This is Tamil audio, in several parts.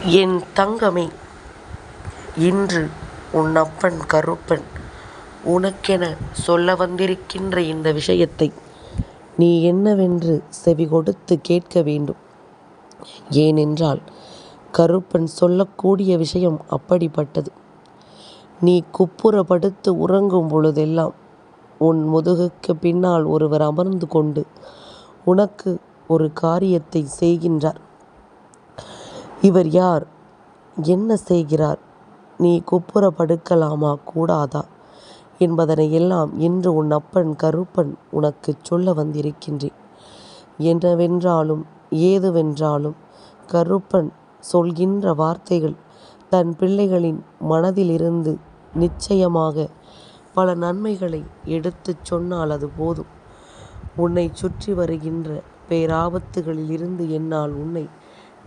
என் தங்கமே, இன்று உன் அப்பன் கருப்பன் உனக்கென சொல்ல வந்திருக்கின்ற இந்த விஷயத்தை நீ என்னவென்று செவி கொடுத்து கேட்க வேண்டும். ஏனென்றால் கருப்பன் சொல்லக்கூடிய விஷயம் அப்படிப்பட்டது. நீ குப்புறப்படுத்து உறங்கும் பொழுதெல்லாம் உன் முதுகுக்கு பின்னால் ஒருவர் அமர்ந்து கொண்டு உனக்கு ஒரு காரியத்தை செய்கின்றார். இவர் யார்? என்ன செய்கிறார்? நீ குப்புற படுக்கலாமா கூடாதா என்பதனை எல்லாம் இன்று உன் அப்பன் கருப்பன் உனக்கு சொல்ல வந்திருக்கின்றேன். என்னவென்றாலும் ஏதுவென்றாலும் கருப்பன் சொல்கின்ற வார்த்தைகள் தன் பிள்ளைகளின் மனதிலிருந்து நிச்சயமாக பல நன்மைகளை எடுத்துச் சொன்னால் அது போதும். உன்னை சுற்றி வருகின்ற பேராபத்துகளிலிருந்து என்னால் உன்னை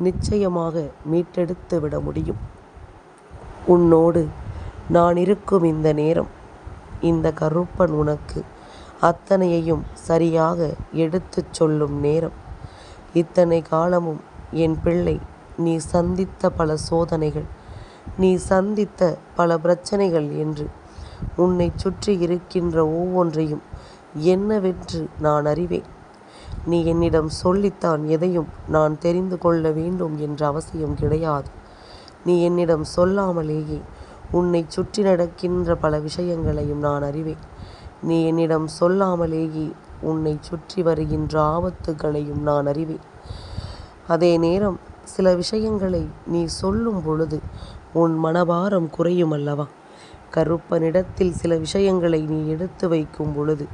நிச்சயமாக மீட்டெடுத்து விட முடியும். உன்னோடு நான் இருக்கும் இந்த நேரம் இந்த கருப்பன் உனக்கு அத்தனையையும் சரியாக எடுத்துச் சொல்லும் நேரம். இத்தனை காலமும் என் பிள்ளை நீ சந்தித்த பல சோதனைகள், நீ சந்தித்த பல பிரச்சனைகள் என்று உன்னை சுற்றி இருக்கின்ற ஒவ்வொன்றையும் என்னவென்று நான் அறிவேன். நீ என்னிடம் சொல்லித்தான் எதையும் நான் தெரிந்து கொள்ள வேண்டும் என்ற அவசியம் கிடையாது. நீ என்னிடம் சொல்லாமலேயே உன்னை சுற்றி நடக்கின்ற பல விஷயங்களையும் நான் அறிவேன். நீ என்னிடம் சொல்லாமலேயே உன்னை சுற்றி வருகின்ற ஆபத்துகளையும் நான் அறிவேன். அதே நேரம் சில விஷயங்களை நீ சொல்லும் பொழுது உன் மனபாரம் குறையும் அல்லவா? கருப்பனிடத்தில் சில விஷயங்களை நீ எடுத்து வைக்கும் பொழுது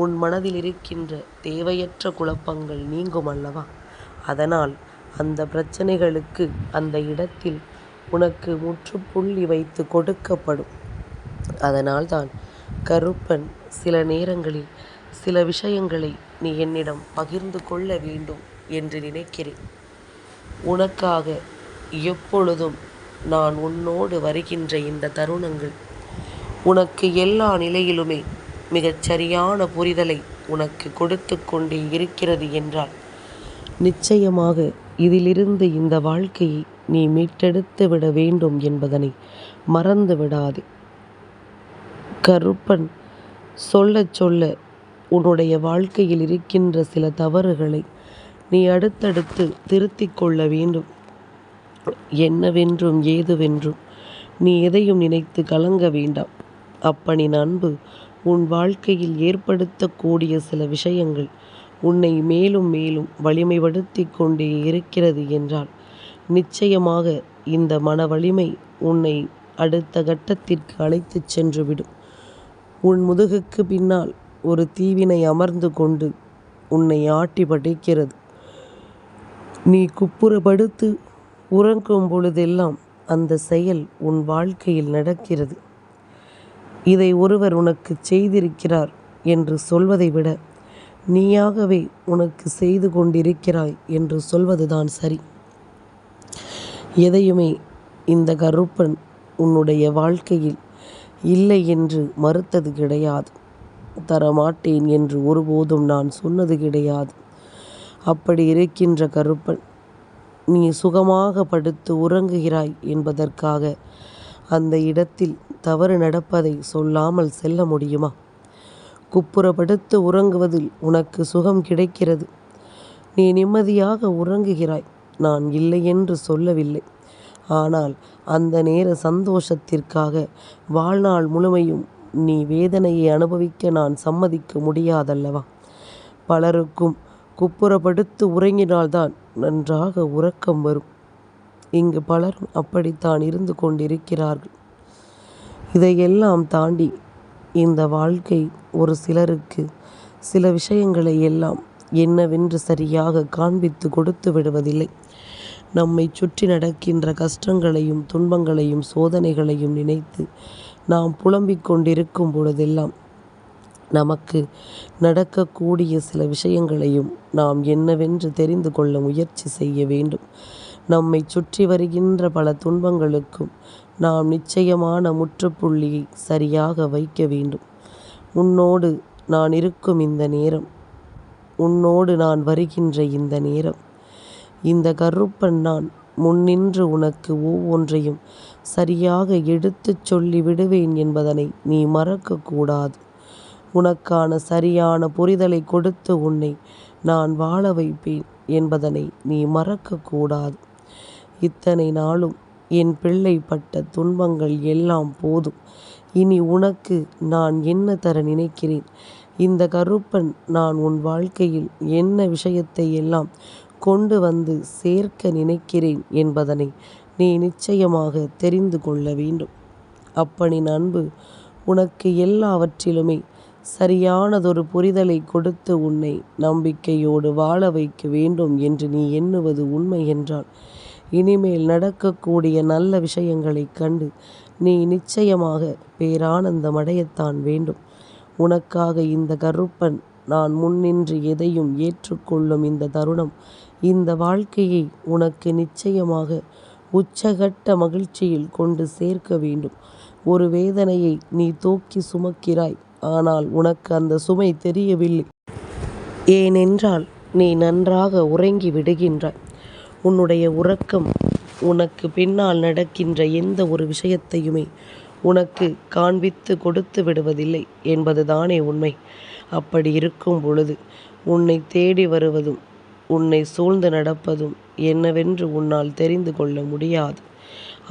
உன் மனதில் இருக்கின்ற தேவையற்ற குழப்பங்கள் நீங்கும் அல்லவா? அதனால் அந்த பிரச்சனைகளுக்கு அந்த இடத்தில் உனக்கு முற்றுப்புள்ளி வைத்து கொடுக்கப்படும். அதனால்தான் கருப்பன் சில நேரங்களில் சில விஷயங்களை நீ என்னிடம் பகிர்ந்து கொள்ள வேண்டும் என்று நினைக்கிறேன். உனக்காக எப்பொழுதும் நான் உன்னோடு வருகின்ற இந்த தருணங்கள் உனக்கு எல்லா நிலையிலுமே மிகச் சரியான புரிதலை உனக்கு கொடுத்து கொண்டே இருக்கிறது என்றால் நிச்சயமாக இதிலிருந்து இந்த வாழ்க்கையை நீ மீட்டெடுத்து விட வேண்டும் என்பதனை மறந்து விடாதே. கருப்பன் சொல்ல சொல்ல உன்னுடைய வாழ்க்கையில் இருக்கின்ற சில தவறுகளை நீ அடுத்தடுத்து திருத்திக் கொள்ள வேண்டும். என்னவென்றும் ஏதுவென்றும் நீ எதையும் நினைத்து கலங்க வேண்டாம். அப்பனின் அன்பு உன் வாழ்க்கையில் ஏற்படுத்தக்கூடிய சில விஷயங்கள் உன்னை மேலும் மேலும் வலிமைப்படுத்தி கொண்டே இருக்கிறது என்றால் நிச்சயமாக இந்த மன வலிமை உன்னை அடுத்த கட்டத்திற்கு அழைத்து சென்றுவிடும். உன் முதுகுக்கு பின்னால் ஒரு தீவினை அமர்ந்து கொண்டு உன்னை ஆட்டி படைக்கிறது. நீ குப்புறப்படுத்து உறங்கும் பொழுதெல்லாம் அந்த செயல் உன் வாழ்க்கையில் நடக்கிறது. இதை ஒருவர் உனக்கு செய்திருக்கிறார் என்று சொல்வதை விட நீயாகவே உனக்கு செய்து கொண்டிருக்கிறாய் என்று சொல்வதுதான் சரி. எதையுமே இந்த கருப்பன் உன்னுடைய வாழ்க்கையில் இல்லை என்று மறுத்தது கிடையாது. தரமாட்டேன் என்று ஒருபோதும் நான் சொன்னது கிடையாது. அப்படி இருக்கின்ற கருப்பன் நீ சுகமாக படுத்து உறங்குகிறாய் என்பதற்காக அந்த இடத்தில் தவறு நடப்பதை சொல்லாமல் செல்ல முடியுமா? குப்புறப்படுத்து உறங்குவதில் உனக்கு சுகம் கிடைக்கிறது. நீ நிம்மதியாக உறங்குகிறாய். நான் இல்லை என்று சொல்லவில்லை. ஆனால் அந்த நேர சந்தோஷத்திற்காக வாழ்நாள் முழுமையும் நீ வேதனையை அனுபவிக்க நான் சம்மதிக்க முடியாதல்லவா? பலருக்கும் குப்புறப்படுத்து உறங்கினால்தான் நன்றாக உறக்கம் வரும். இங்கு பலரும் அப்படித்தான் இருந்து கொண்டிருக்கிறார்கள். இதையெல்லாம் தாண்டி இந்த வாழ்க்கை ஒரு சிலருக்கு சில விஷயங்களை எல்லாம் என்னவென்று சரியாக காண்பித்து கொடுத்து விடுவதில்லை. நம்மை சுற்றி நடக்கின்ற கஷ்டங்களையும் துன்பங்களையும் சோதனைகளையும் நினைத்து நாம் புலம்பிக் கொண்டிருக்கும் பொழுதெல்லாம் நமக்கு நடக்கக்கூடிய சில விஷயங்களையும் நாம் என்னவென்று தெரிந்து கொள்ள முயற்சி செய்ய வேண்டும். நம்மை சுற்றி வருகின்ற பல துன்பங்களுக்கும் நாம் நிச்சயமான முற்றுப்புள்ளியை சரியாக வைக்க வேண்டும். உன்னோடு நான் இருக்கும் இந்த நேரம், உன்னோடு நான் வருகின்ற இந்த நேரம், இந்த கருப்பன் நான் முன்னின்று உனக்கு ஒவ்வொன்றையும் சரியாக எடுத்துச் சொல்லி விடுவேன் என்பதனை நீ மறக்கக்கூடாது. உனக்கான சரியான புரிதலை கொடுத்து உன்னை நான் வாழ வைப்பேன் என்பதனை நீ மறக்கக்கூடாது. இத்தனை நாளும் என் பிள்ளை பட்ட துன்பங்கள் எல்லாம் போதும். இனி உனக்கு நான் என்ன தர நினைக்கிறேன், இந்த கருப்பன் நான் உன் வாழ்க்கையில் என்ன விஷயத்தை எல்லாம் கொண்டு வந்து சேர்க்க நினைக்கிறேன் என்பதனை நீ நிச்சயமாக தெரிந்து கொள்ள வேண்டும். அப்பனின் அன்பு உனக்கு எல்லாவற்றிலுமே சரியானதொரு புரிதலை கொடுத்து உன்னை நம்பிக்கையோடு வாழ வைக்க வேண்டும் என்று நீ எண்ணுவது உண்மை என்றால், இனிமேல் நடக்கக்கூடிய நல்ல விஷயங்களைக் கண்டு நீ நிச்சயமாக பேரானந்தமடையத்தான் வேண்டும். உனக்காக இந்த கருப்பன் நான் முன்னின்று எதையும் ஏற்றுக்கொள்ளும் இந்த தருணம் இந்த வாழ்க்கையை உனக்கு நிச்சயமாக உச்சகட்ட மகிழ்ச்சியில் கொண்டு சேர்க்க வேண்டும். ஒரு வேதனையை நீ தூக்கி சுமக்கிறாய், ஆனால் உனக்கு அந்த சுமை தெரியவில்லை. ஏனென்றால் நீ நன்றாக உறங்கி விடுகின்றாய். உன்னுடைய உறக்கம் உனக்கு பின்னால் நடக்கின்ற எந்த ஒரு விஷயத்தையுமே உனக்கு காண்பித்து கொடுத்து விடுவதில்லை என்பதுதானே உண்மை. அப்படி இருக்கும் பொழுது உன்னை தேடி வருவதும் உன்னை சூழ்ந்து நடப்பதும் என்னவென்று உன்னால் தெரிந்து கொள்ள முடியாது.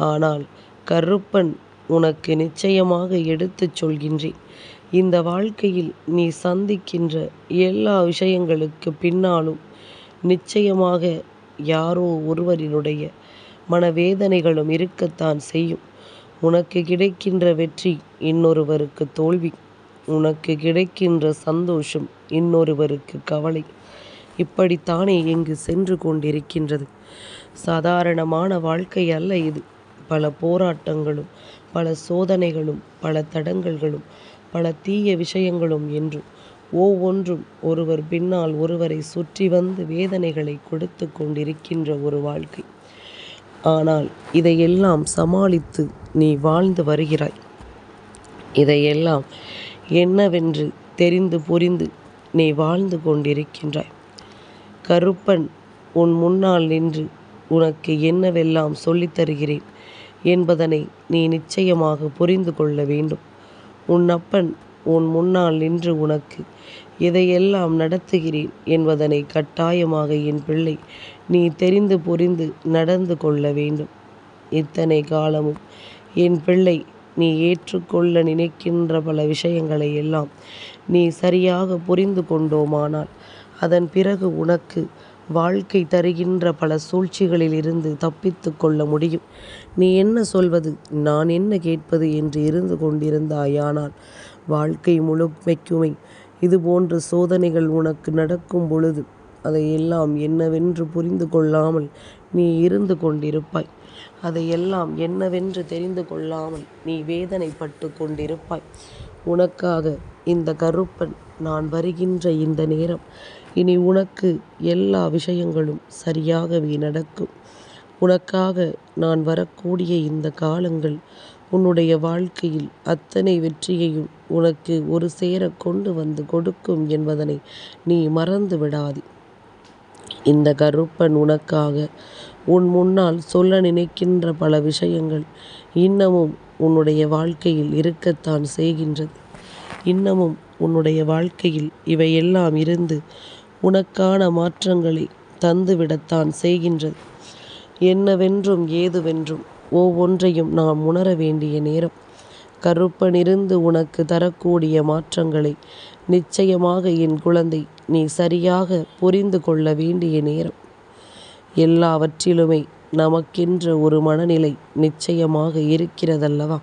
ஆனால் கருப்பன் உனக்கு நிச்சயமாக எடுத்துச் சொல்கின்றேன், இந்த வாழ்க்கையில் நீ சந்திக்கின்ற எல்லா விஷயங்களுக்கு பின்னாலும் நிச்சயமாக யாரோ ஒருவரினுடைய மனவேதனைகளும் இருக்கத்தான் செய்யும். உனக்கு கிடைக்கின்ற வெற்றி இன்னொருவருக்கு தோல்வி, உனக்கு கிடைக்கின்ற சந்தோஷம் இன்னொருவருக்கு கவலை. இப்படித்தானே இங்கு சென்று கொண்டிருக்கின்றது. சாதாரணமான வாழ்க்கை அல்ல இது. பல போராட்டங்களும் பல சோதனைகளும் பல தடங்கல்களும் பல தீய விஷயங்களும் என்றும் ஒவ்வொன்றும் ஒருவர் பின்னால் ஒருவரை சுற்றி வந்து வேதனைகளை கொடுத்து கொண்டிருக்கின்ற ஒரு வாழ்க்கை. ஆனால் இதையெல்லாம் சமாளித்து நீ வாழ்ந்து வருகிறாய். இதையெல்லாம் என்னவென்று தெரிந்து புரிந்து நீ வாழ்ந்து கொண்டிருக்கின்றாய். கருப்பன் உன் முன்னால் நின்று உனக்கு என்னவெல்லாம் சொல்லித் தருகிறேன் என்பதனை நீ நிச்சயமாக புரிந்து கொள்ள வேண்டும். உன் அப்பன் உன் முன்னால் நின்று உனக்கு எதையெல்லாம் நடத்துகிறேன் என்பதனை கட்டாயமாக என் பிள்ளை நீ தெரிந்து புரிந்து நடந்து கொள்ள வேண்டும். இத்தனை காலமும் என் பிள்ளை நீ ஏற்றுக்கொள்ள நினைக்கின்ற பல விஷயங்களை எல்லாம் நீ சரியாக புரிந்து கொண்டோமானால் அதன் பிறகு உனக்கு வாழ்க்கை தருகின்ற பல சூழ்ச்சிகளில் இருந்து தப்பித்து கொள்ள முடியும். நீ என்ன சொல்வது, நான் என்ன கேட்பது என்று இருந்து கொண்டிருந்தாயானால் வாழ்க்கை முழுமைக்குமே இதுபோன்ற சோதனைகள் உனக்கு நடக்கும் பொழுது அதையெல்லாம் என்னவென்று புரிந்து கொள்ளாமல் நீ இருந்து கொண்டிருப்பாய். அதையெல்லாம் என்னவென்று தெரிந்து கொள்ளாமல் நீ வேதனைப்பட்டு கொண்டிருப்பாய். உனக்காக இந்த கருப்பன் நான் வருகின்ற இந்த நேரம் இனி உனக்கு எல்லா விஷயங்களும் சரியாகவே நடக்கும். உனக்காக நான் வரக்கூடிய இந்த காலங்கள் உன்னுடைய வாழ்க்கையில் அத்தனை வெற்றியையும் உனக்கு ஒரு சேர கொண்டு வந்து கொடுக்கும் என்பதனை நீ மறந்து விடாதே. இந்த கருப்பன் உனக்காக உன் முன்னால் சொல்ல நினைக்கின்ற பல விஷயங்கள் இன்னமும் உன்னுடைய வாழ்க்கையில் இருக்கத்தான் செய்கின்றது. இன்னமும் உன்னுடைய வாழ்க்கையில் இவையெல்லாம் இருந்து உனக்கான மாற்றங்களை தந்துவிடத்தான் செய்கின்றது. என்னவென்றும் ஏதுவென்றும் ஒவ்வொன்றையும் நாம் உணர வேண்டிய நேரம். கருப்பனிருந்து உனக்கு தரக்கூடிய மாற்றங்களை நிச்சயமாக என் குழந்தை நீ சரியாக புரிந்து கொள்ள வேண்டிய நேரம். எல்லாவற்றிலுமே நமக்கென்ற ஒரு மனநிலை நிச்சயமாக இருக்கிறதல்லவா?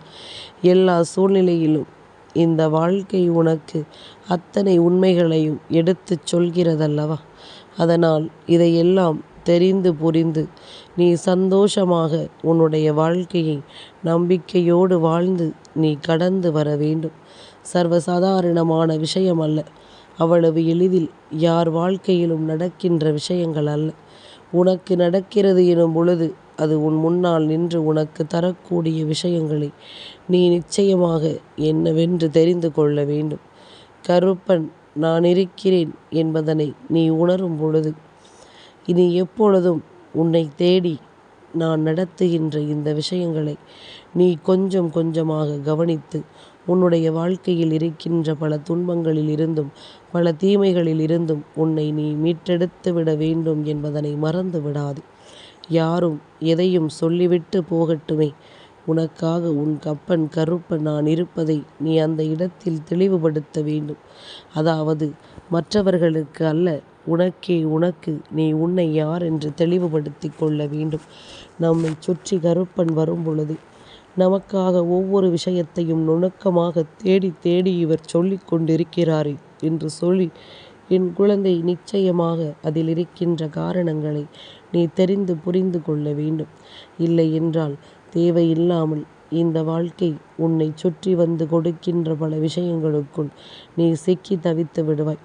எல்லா சூழ்நிலையிலும் இந்த வாழ்க்கை உனக்கு அத்தனை உண்மைகளையும் எடுத்துச் சொல்கிறதல்லவா? அதனால் இதையெல்லாம் தெரிந்து புரிந்து நீ சந்தோஷமாக உன்னுடைய வாழ்க்கையை நம்பிக்கையோடு வாழ்ந்து நீ கடந்து வர வேண்டும். சர்வசாதாரணமான விஷயம் அல்ல. அவ்வளவு எளிதில் யார் வாழ்க்கையிலும் நடக்கின்ற விஷயங்கள் அல்ல. உனக்கு நடக்கிறது எனும் பொழுது அது உன் முன்னால் நின்று உனக்கு தரக்கூடிய விஷயங்களை நீ நிச்சயமாக என்னவென்று தெரிந்து கொள்ள வேண்டும். கருப்பன் நான் இருக்கிறேன் என்பதனை நீ உணரும் பொழுது இனி எப்பொழுதும் உன்னை தேடி நான் நடத்துகின்ற இந்த விஷயங்களை நீ கொஞ்சம் கொஞ்சமாக கவனித்து உன்னுடைய வாழ்க்கையில் இருக்கின்ற பல துன்பங்களில் இருந்தும் பல தீமைகளில் இருந்தும் உன்னை நீ மீட்டெடுத்து விட வேண்டும் என்பதனை மறந்து விடாதே. யாரும் எதையும் சொல்லிவிட்டு போகட்டுமே, உனக்காக உன் கப்பன் கருப்பன் நான் இருப்பதை நீ அந்த இடத்தில் தெளிவுபடுத்த வேண்டும். அதாவது மற்றவர்களுக்கு அல்ல, உனக்கே உனக்கு நீ உன்னை யார் என்று தெளிவுபடுத்தி கொள்ள வேண்டும். நம்மை சுற்றி கருப்பன் வரும் பொழுது நமக்காக ஒவ்வொரு விஷயத்தையும் நுணுக்கமாக தேடி தேடி இவர் சொல்லி கொண்டிருக்கிறாரே என்று சொல்லி, என் குழந்தை, நிச்சயமாக அதில் இருக்கின்ற காரணங்களை நீ தெரிந்து புரிந்து கொள்ள வேண்டும். இல்லை என்றால் தேவையில்லாமல் இந்த வாழ்க்கை உன்னை சுற்றி வந்து கொடுக்கின்ற பல விஷயங்களுக்குள் நீ சிக்கி தவித்து விடுவாய்.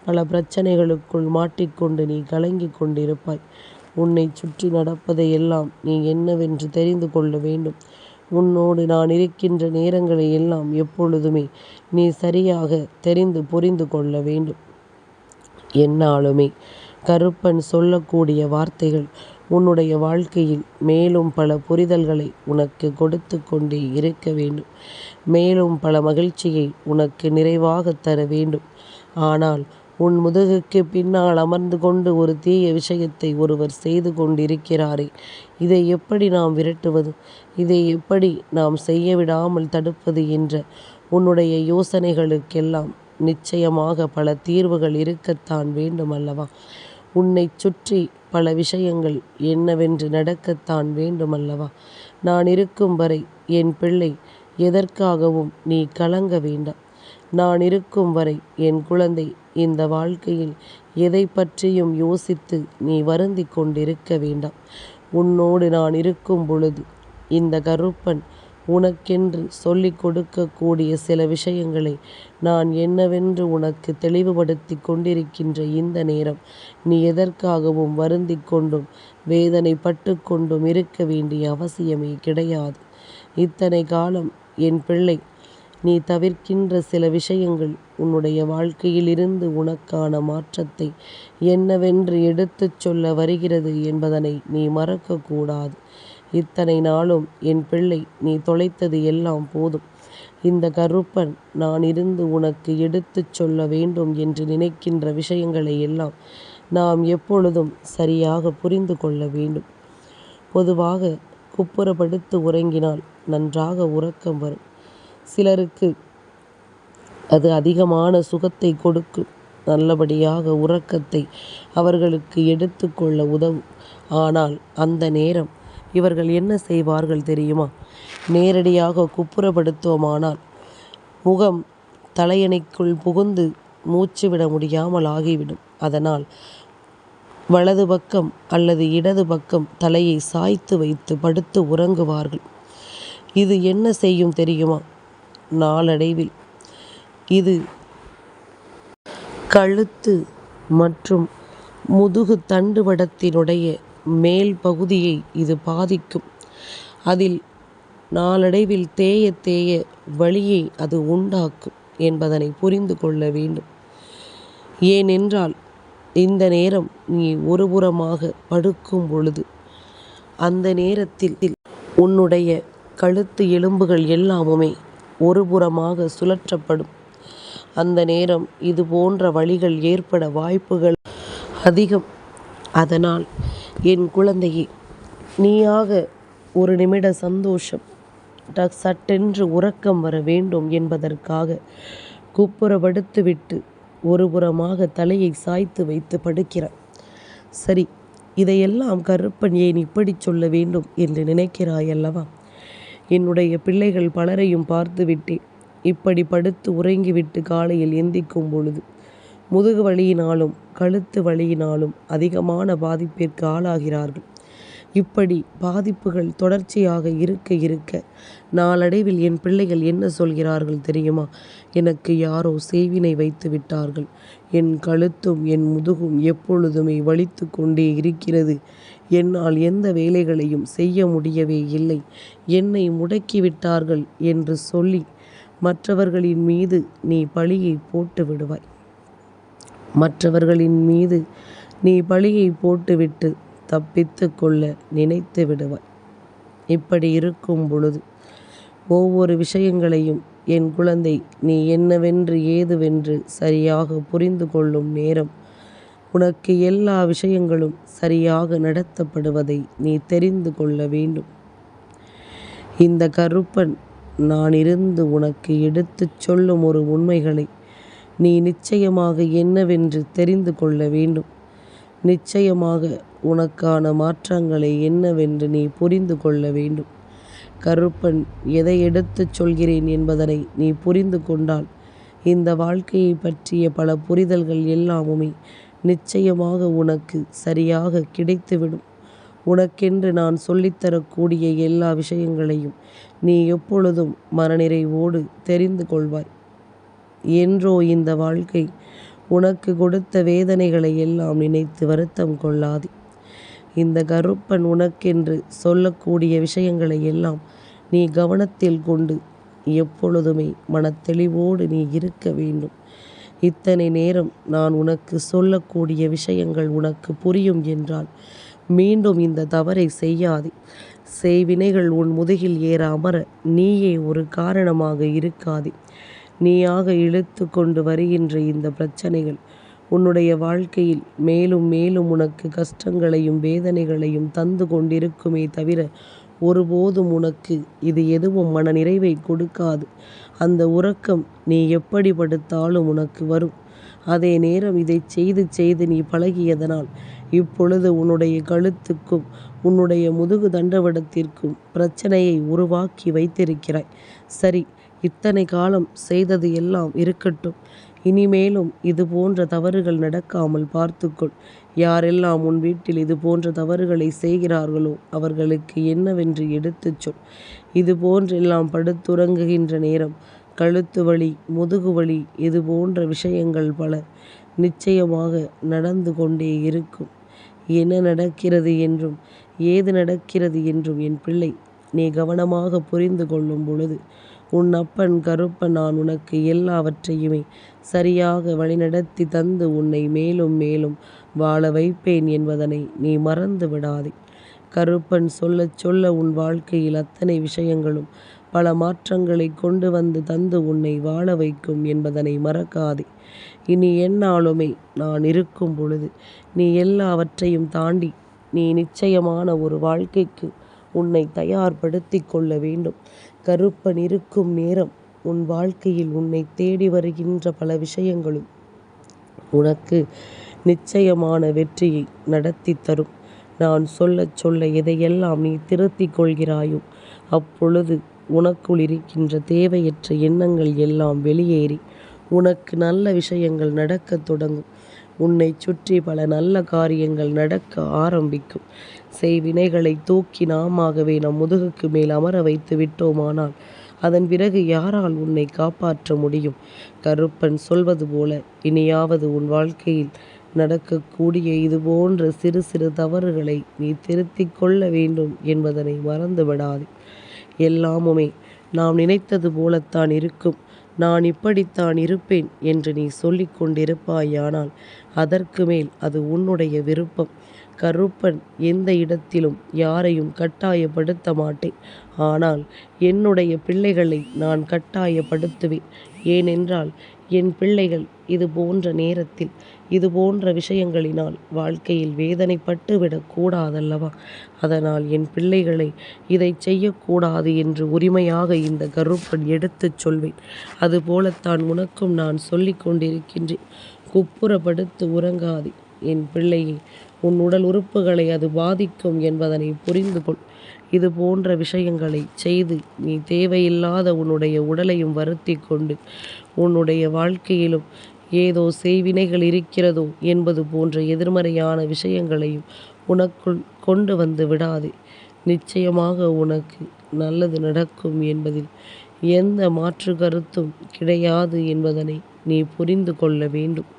பல பிரச்சனைகளுக்குள் மாட்டிக்கொண்டு நீ கலங்கி கொண்டிருப்பாய். உன்னை சுற்றி நடப்பதையெல்லாம் நீ என்னவென்று தெரிந்து கொள்ள வேண்டும். உன்னோடு நான் இருக்கின்ற நேரங்களை எல்லாம் எப்பொழுதுமே நீ சரியாக தெரிந்து புரிந்து கொள்ள வேண்டும். என்னாலுமே கருப்பன் சொல்லக்கூடிய வார்த்தைகள் உன்னுடைய வாழ்க்கையில் மேலும் பல புரிதல்களை உனக்கு கொடுத்து கொண்டே இருக்க வேண்டும். மேலும் பல மகிழ்ச்சியை உனக்கு நிறைவாக தர வேண்டும். ஆனால் உன் முதுகுக்கு பின்னால் அமர்ந்து கொண்டு ஒரு தீய விஷயத்தை ஒருவர் செய்து கொண்டிருக்கிறாரே, இதை எப்படி நாம் விரட்டுவது, இதை எப்படி நாம் செய்ய விடாமல் தடுப்பது என்ற உன்னுடைய யோசனைகளுக்கெல்லாம் நிச்சயமாக பல தீர்வுகள் இருக்கத்தான் வேண்டும் அல்லவா? உன்னை சுற்றி பல விஷயங்கள் என்னவென்று நடக்கத்தான் வேண்டுமல்லவா? நான் இருக்கும் வரை என் பிள்ளை, எதற்காகவும் நீ கலங்க வேண்டாம். நான் இருக்கும் வரை என் குழந்தை, இந்த வாழ்க்கையில் எதை பற்றியும் யோசித்து நீ வருந்தி கொண்டிருக்க வேண்டாம். உன்னோடு நான் இருக்கும் பொழுது இந்த கருப்பன் உனக்கென்று சொல்லிக் கொடுக்கக்கூடிய சில விஷயங்களை நான் என்னவென்று உனக்கு தெளிவுபடுத்தி கொண்டிருக்கின்ற இந்த நேரம் நீ எதற்காகவும் வருந்தி கொண்டும் வேதனைப்பட்டு கொண்டும் இருக்க வேண்டிய அவசியமே கிடையாது. இத்தனை காலம் என் பிள்ளை, நீ தவிர்க்கின்ற சில விஷயங்கள் உன்னுடைய வாழ்க்கையிலிருந்து உனக்கான மாற்றத்தை என்னவென்று எடுத்துச் சொல்ல வருகிறது என்பதனை நீ மறக்கக்கூடாது. இத்தனை நாளும் என் பிள்ளை, நீ தொலைத்தது எல்லாம் போதும். இந்த கருப்பன் நான் இருந்து உனக்கு எடுத்துச் சொல்ல வேண்டும் என்று நினைக்கின்ற விஷயங்களை எல்லாம் நாம் எப்பொழுதும் சரியாக புரிந்து கொள்ள வேண்டும். பொதுவாக குப்புறப்படுத்து உறங்கினால் நன்றாக உறக்கம் வரும். சிலருக்கு அது அதிகமான சுகத்தை கொடுக்கும். நல்லபடியாக உறக்கத்தை அவர்களுக்கு எடுத்துக்கொள்ள உதவும். ஆனால் அந்த நேரம் இவர்கள் என்ன செய்வார்கள் தெரியுமா? நேரடியாக குப்புறப்படுத்துவோமானால் முகம் தலையணைக்குள் புகுந்து மூச்சு விட முடியாமல் ஆகிவிடும். அதனால் வலது பக்கம் அல்லது இடது பக்கம் தலையை சாய்த்து வைத்து படுத்து உறங்குவார்கள். இது என்ன செய்யும் தெரியுமா? நாளடைவில் இது கழுத்து மற்றும் முதுகு தண்டுவடத்தினுடைய மேல் பகுதியை இது பாதிக்கும். அதில் நாளடைவில் தேய தேய வலியை அது உண்டாக்கும் என்பதனை புரிந்து கொள்ள வேண்டும். ஏனென்றால் இந்த நேரம் நீ ஒருபுறமாக படுக்கும் பொழுது அந்த நேரத்தில் உன்னுடைய கழுத்து எலும்புகள் எல்லாமுமே ஒருபுறமாக சுழற்றப்படும். அந்த நேரம் இது போன்ற வலிகள் ஏற்பட வாய்ப்புகள் அதிகம். அதனால் என் குழந்தையே, நீயாக ஒரு நிமிட சந்தோஷம் சட்டென்று உறக்கம் வர வேண்டும் என்பதற்காக குப்புறப்படுத்துவிட்டு ஒருபுறமாக தலையை சாய்த்து வைத்து படுக்கிறாய். சரி, இதையெல்லாம் கருப்பன் ஏன் இப்படி சொல்ல வேண்டும் என்று நினைக்கிறாய் அல்லவா? என்னுடைய பிள்ளைகள் பலரையும் பார்த்து விட்டேன். இப்படி படுத்து உறங்கிவிட்டு காலையில் எந்திக்கும் பொழுது முதுகு வலியினாலும் கழுத்து வலியினாலும் அதிகமான பாதிப்பிற்கு ஆளாகிறார்கள். இப்படி பாதிப்புகள் தொடர்ச்சியாக இருக்க இருக்க நாளடைவில் என் பிள்ளைகள் என்ன சொல்கிறார்கள் தெரியுமா? எனக்கு யாரோ செய்வினை வைத்து விட்டார்கள். என் கழுத்தும் என் முதுகும் எப்பொழுதுமே வலித்து கொண்டே இருக்கிறது. என்னால் எந்த வேலைகளையும் செய்ய முடியவே இல்லை. என்னை முடக்கிவிட்டார்கள் என்று சொல்லி மற்றவர்களின் மீது நீ பழியை போட்டு விடுவாய். மற்றவர்களின் மீது நீ பழியை போட்டுவிட்டு தப்பித்து கொள்ள நினைத்து விடுவாய். இப்படி இருக்கும் பொழுது ஒவ்வொரு விஷயங்களையும் என் குழந்தை நீ என்னவென்று ஏதுவென்று சரியாக புரிந்து கொள்ளும் நேரம் உனக்கு எல்லா விஷயங்களும் சரியாக நடத்தப்படுவதை நீ தெரிந்து கொள்ள வேண்டும். இந்த கருப்பன் நான் இருந்து உனக்கு எடுத்துச் சொல்லும் ஒரு உண்மைகளை நீ நிச்சயமாக என்னவென்று தெரிந்து கொள்ள வேண்டும். நிச்சயமாக உனக்கான மாற்றங்களை என்னவென்று நீ புரிந்து கொள்ள வேண்டும். கருப்பன் எதை எடுத்துச் சொல்கிறேன் என்பதனை நீ புரிந்து கொண்டால் இந்த வாழ்க்கையை பற்றிய பல புரிதல்கள் எல்லாமுமே நிச்சயமாக உனக்கு சரியாக கிடைத்துவிடும். உனக்கென்று நான் சொல்லித்தரக்கூடிய எல்லா விஷயங்களையும் நீ எப்பொழுதும் மனநிறைவோடு தெரிந்து கொள்வாய். என்றோ இந்த வாழ்க்கை உனக்கு கொடுத்த வேதனைகளை எல்லாம் நினைத்து வருத்தம் கொள்ளாதே. இந்த கருப்பன் உனக்கென்று சொல்லக்கூடிய விஷயங்களை எல்லாம் நீ கவனத்தில் கொண்டு எப்பொழுதுமே மனத்தெளிவோடு நீ இருக்க வேண்டும். இத்தனை நேரம் நான் உனக்கு சொல்லக்கூடிய விஷயங்கள் உனக்கு புரியும் என்றால் மீண்டும் இந்த தவறை செய்யாதே. செய்வினைகள் உன் முதுகில் ஏற அமர நீயே ஒரு காரணமாக இருக்காதே. நீயாக இழுத்து கொண்டு வருகின்ற இந்த பிரச்சனைகள் உன்னுடைய வாழ்க்கையில் மேலும் மேலும் உனக்கு கஷ்டங்களையும் வேதனைகளையும் தந்து கொண்டிருக்குமே தவிர ஒருபோதும் உனக்கு இது எதுவும் மன நிறைவை கொடுக்காது. அந்த உறக்கம் நீ எப்படி படுத்தாலும் உனக்கு வரும். அதே நேரம் இதை செய்து செய்து நீ பழகியதனால் இப்பொழுது உன்னுடைய கழுத்துக்கும் உன்னுடைய முதுகு தண்டவடத்திற்கும் பிரச்சனையை உருவாக்கி வைத்திருக்கிறாய். சரி, இத்தனை காலம் செய்தது எல்லாம் இருக்கட்டும். இனிமேலும் இது போன்ற தவறுகள் நடக்காமல் பார்த்துக்கொள். யாரெல்லாம் உன் வீட்டில் இது போன்ற தவறுகளை செய்கிறார்களோ அவர்களுக்கு என்னவென்று எடுத்துச் சொல். இது போன்றெல்லாம் படுத்துறங்குகின்ற நேரம் கழுத்து வலி, முதுகு வலி, இது போன்ற விஷயங்கள் பல நிச்சயமாக நடந்து கொண்டே இருக்கும். என்ன நடக்கிறது என்றும் ஏது நடக்கிறது என்றும் என் பிள்ளை நீ கவனமாக புரிந்து கொள்ளும் பொழுது உன் அப்பன் கருப்பன் நான் உனக்கு எல்லாவற்றையுமே சரியாக வழிநடத்தி தந்து உன்னை மேலும் மேலும் வாழ வைப்பேன் என்பதனை நீ மறந்து விடாதே. கருப்பன் சொல்ல சொல்ல உன் வாழ்க்கையில் அத்தனை விஷயங்களும் பல மாற்றங்களை கொண்டு வந்து தந்து உன்னை வாழ வைக்கும் என்பதனை மறக்காதே. இனி எந்நாளுமே நான் இருக்கும் பொழுது நீ எல்லாவற்றையும் தாண்டி நீ நிச்சயமான ஒரு வாழ்க்கைக்கு உன்னை தயார்படுத்தி கொள்ள வேண்டும். கருப்பன் இருக்கும் நேரம் உன் வாழ்க்கையில் உன்னை தேடி வருகின்ற பல விஷயங்களும் உனக்கு நிச்சயமான வெற்றியை நடத்தி தரும். நான் சொல்ல சொல்ல எதையெல்லாம் நீ திருத்திக் கொள்கிறாயோ அப்பொழுது உனக்குள் இருக்கின்ற தேவையற்ற எண்ணங்கள் எல்லாம் வெளியேறி உனக்கு நல்ல விஷயங்கள் நடக்கத் தொடங்கும். உன்னை சுற்றி பல நல்ல காரியங்கள் நடக்க ஆரம்பிக்கும். செய்வினைகளை தூக்கி நாமாகவே நம் முதுகுக்கு மேல் அமர வைத்து விட்டோமானால் அதன் பிறகு யாரால் உன்னை காப்பாற்ற முடியும்? கருப்பன் சொல்வது போல இனியாவது உன் வாழ்க்கையில் நடக்கக்கூடிய இது போன்ற சிறு சிறு தவறுகளை நீ திருத்திக் கொள்ள வேண்டும் என்பதனை மறந்து விடாதே. எல்லாமுமே நாம் நினைத்தது போலத்தான் இருக்கும், நான் இப்படித்தான் இருப்பேன் என்று நீ சொல்லிக் கொண்டிருப்பாயானால் அதற்கு மேல் அது உன்னுடைய விருப்பம். கருப்பன் எந்த இடத்திலும் யாரையும் கட்டாயப்படுத்த மாட்டேன். ஆனால் என்னுடைய பிள்ளைகளை நான் கட்டாயப்படுத்துவேன். ஏனென்றால் என் பிள்ளைகள் இது போன்ற நேரத்தில் இது போன்ற விஷயங்களினால் வாழ்க்கையில் வேதனைப்பட்டு விடக்கூடாதல்லவா? அதனால் என் பிள்ளைகளை இதை செய்யக்கூடாது என்று உரிமையாக இந்த கருப்பன் எடுத்துச் சொல்வேன். அதுபோலத்தான் உனக்கும் நான் சொல்லிக் கொண்டிருக்கின்றேன். குப்புறப்படுத்து உறங்காதே என் பிள்ளையை. உன் உடல் உறுப்புகளை அது பாதிக்கும் என்பதனை புரிந்து கொள். இது போன்ற விஷயங்களை செய்து நீ தேவையில்லாத உன்னுடைய உடலையும் வருத்தி கொண்டு உன்னுடைய வாழ்க்கையிலும் ஏதோ செய்வினைகள் இருக்கிறதோ என்பது போன்ற எதிர்மறையான விஷயங்களையும் உனக்குள் கொண்டு வந்து விடாதே. நிச்சயமாக உனக்கு நல்லது நடக்கும் என்பதில் எந்த மாற்று கருத்தும் கிடையாது என்பதனை நீ புரிந்து கொள்ள வேண்டும்.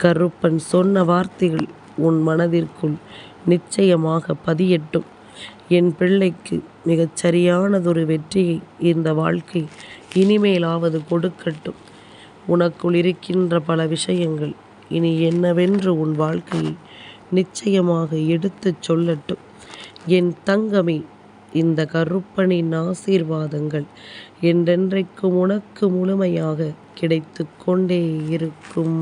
கருப்பன் சொன்ன வார்த்தைகள் உன் மனதிற்குள் நிச்சயமாக பதியட்டும். என் பிள்ளைக்கு மிகச் சரியானதொரு வெற்றியை இந்த வாழ்க்கை இனிமேலாவது கொடுக்கட்டும். உனக்குள் இருக்கின்ற பல விஷயங்கள் இனி என்னவென்று உன் வாழ்க்கையை நிச்சயமாக எடுத்துச் சொல்லட்டும். என் தங்கமே, இந்த கருப்பனின் ஆசீர்வாதங்கள் என்றென்றைக்கும் உனக்கு முழுமையாக கிடைத்து கொண்டே இருக்கும்.